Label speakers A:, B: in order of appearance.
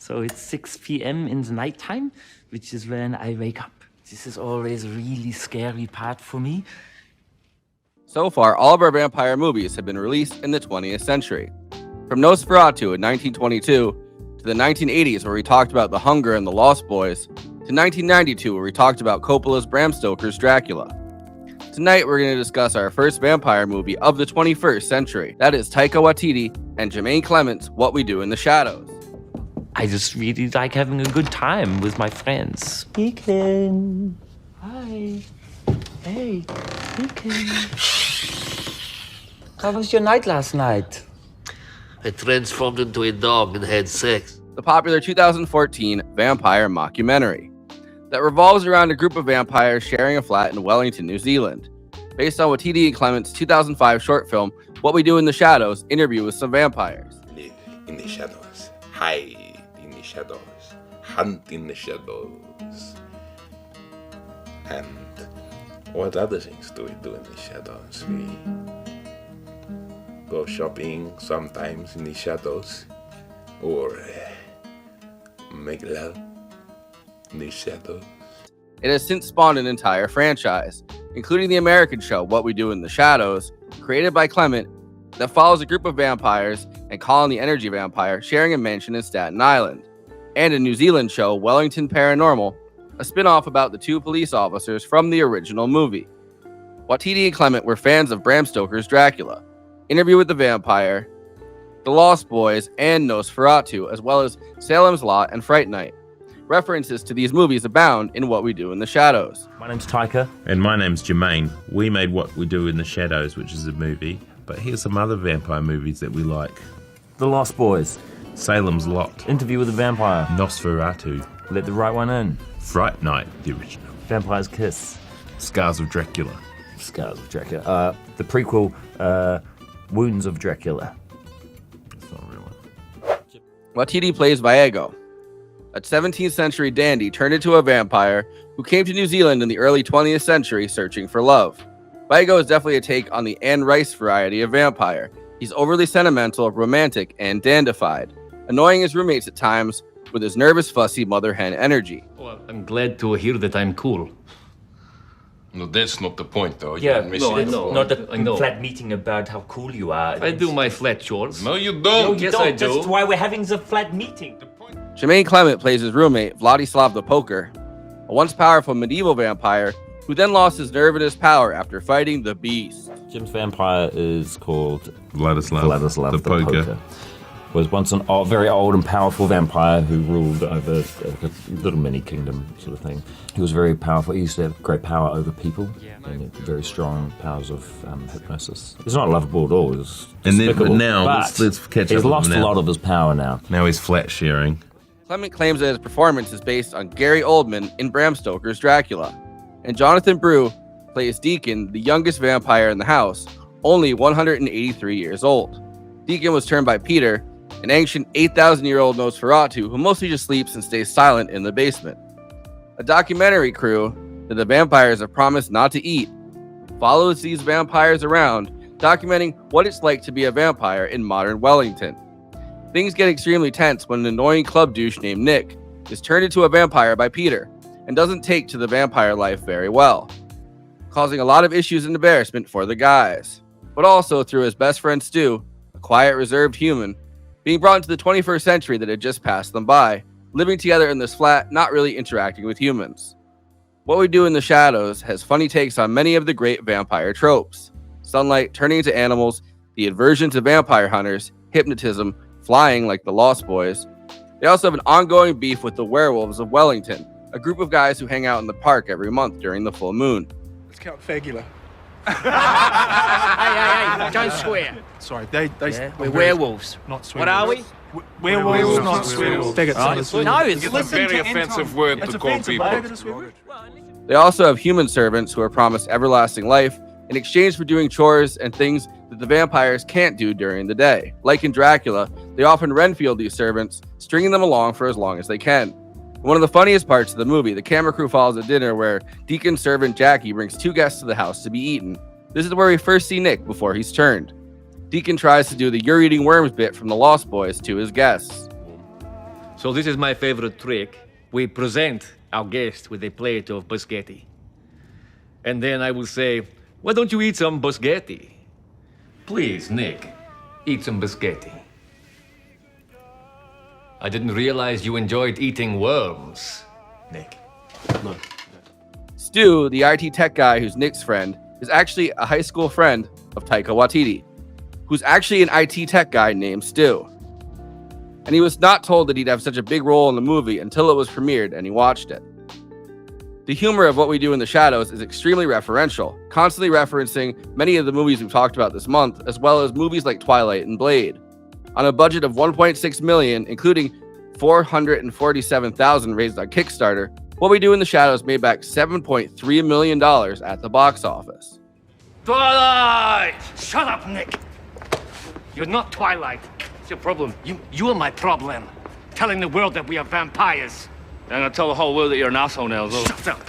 A: So it's 6 p.m. in the nighttime, which is when I wake up. This is always a really scary part for me.
B: So far, all of our vampire movies have been released in the 20th century. From Nosferatu in 1922 to the 1980s, where we talked about The Hunger and The Lost Boys, to 1992, where we talked about Coppola's Bram Stoker's Dracula. Tonight, we're going to discuss our first vampire movie of the 21st century. That is Taika Waititi and Jemaine Clements' What We Do in the Shadows.
A: I just really like having a good time with my friends. Deacon. Hi. Hey, Deacon. How was your night last night?
C: I transformed into a dog and had sex.
B: The popular 2014 vampire mockumentary that revolves around a group of vampires sharing a flat in Wellington, New Zealand. Based on Waititi and Clements' 2005 short film, What We Do in the Shadows, interview with some vampires.
D: Live in the shadows, hide in the shadows, hunt in the shadows. And what other things do we do in the shadows? We go shopping sometimes in the shadows, or make love in the shadows.
B: It has since spawned an entire franchise, including the American show What We Do in the Shadows, created by Clement, that follows a group of vampires and Colin the Energy Vampire sharing a mansion in Staten Island, and a New Zealand show Wellington Paranormal, a spin-off about the two police officers from the original movie. Waititi and Clement were fans of Bram Stoker's Dracula, Interview with the Vampire, The Lost Boys, and Nosferatu, as well as Salem's Lot and Fright Night. References to these movies abound in What We Do in the Shadows.
A: My name's Taika.
E: And my name's Jemaine. We made What We Do in the Shadows, which is a movie, but here's some other vampire movies that we like.
A: The Lost Boys.
E: Salem's Lot.
A: Interview with the Vampire.
E: Nosferatu.
A: Let the Right One In.
E: Fright Night, the original.
A: Vampire's Kiss.
E: Scars of Dracula.
A: Scars of Dracula. The prequel, Wounds of Dracula.
E: That's not a real one.
B: Waititi plays Viego, a 17th century dandy turned into a vampire who came to New Zealand in the early 20th century searching for love. Viego is definitely a take on the Anne Rice variety of vampire. He's overly sentimental, romantic, and dandified, annoying his roommates at times with his nervous, fussy mother hen energy.
C: Well, I'm glad to hear that I'm cool.
D: No, that's not the point, though.
A: Yeah,
C: no, I know.
A: Not a
C: I know.
A: flat meeting about how cool you are.
C: I do my flat chores.
D: No, you
A: No,
D: don't.
A: you
C: Yes,
A: don't.
C: I do.
A: That's why we're having the flat meeting.
B: Jemaine Clement plays his roommate, Vladislav the Poker, a once powerful medieval vampire who then lost his nerve and his power after fighting the Beast.
F: Jim's vampire is called
E: Vladislav
F: the Poker. Was once a very old and powerful vampire who ruled over a little mini kingdom sort of thing. He was very powerful. He used to have great power over people and very strong powers of hypnosis. He's not lovable at all. He's
E: And then,
F: despicable,
E: but now,
F: but
E: let's catch up
F: he's
E: with
F: lost
E: him
F: a
E: now.
F: lot of his power now.
E: Now he's flat sharing.
B: Clement claims that his performance is based on Gary Oldman in Bram Stoker's Dracula. And Jonathan Brew plays Deacon, the youngest vampire in the house, only 183 years old. Deacon was turned by Peter, an ancient 8,000-year-old Nosferatu who mostly just sleeps and stays silent in the basement. A documentary crew that the vampires have promised not to eat follows these vampires around, documenting what it's like to be a vampire in modern Wellington. Things get extremely tense when an annoying club douche named Nick is turned into a vampire by Peter and doesn't take to the vampire life very well, causing a lot of issues and embarrassment for the guys, but also through his best friend Stu, a quiet, reserved human, being brought into the 21st century that had just passed them by, living together in this flat, not really interacting with humans. What We Do in the Shadows has funny takes on many of the great vampire tropes: sunlight turning into animals, the aversion to vampire hunters, hypnotism, flying like the Lost Boys. They also have an ongoing beef with the werewolves of Wellington, a group of guys who hang out in the park every month during the full moon.
G: Let's count Fagula.
H: Hey, don't swear.
G: Sorry,
H: We're werewolves.
G: Not
H: What are we?
G: Werewolves, not swearwolves.
H: No, it's
D: It's a very offensive word to call people.
B: They also have human servants who are promised everlasting life in exchange for doing chores and things that the vampires can't do during the day. Like in Dracula, they often Renfield these servants, stringing them along for as long as they can. One of the funniest parts of the movie, the camera crew follows a dinner where Deacon's servant Jackie brings two guests to the house to be eaten. This is where we first see Nick before he's turned. Deacon tries to do the "you're eating worms" bit from the Lost Boys to his guests.
I: So this is my favorite trick. We present our guest with a plate of biscotti. And then I will say, why don't you eat some biscotti? Please, Nick, eat some biscotti. I didn't realize you enjoyed eating worms, Nick. Look.
B: Stu, the IT tech guy who's Nick's friend, is actually a high school friend of Taika Waititi, who's actually an IT tech guy named Stu. And he was not told that he'd have such a big role in the movie until it was premiered and he watched it. The humor of What We Do in the Shadows is extremely referential, constantly referencing many of the movies we've talked about this month, as well as movies like Twilight and Blade. On a budget of $1.6 million, including $447,000 raised on Kickstarter, What We Do in the Shadows made back $7.3 million at the box office.
H: Twilight! Shut up, Nick. You're not Twilight. What's your problem? You are my problem. Telling the world that we are vampires.
I: I'm gonna tell the whole world that you're an asshole now, as well.
H: Shut up.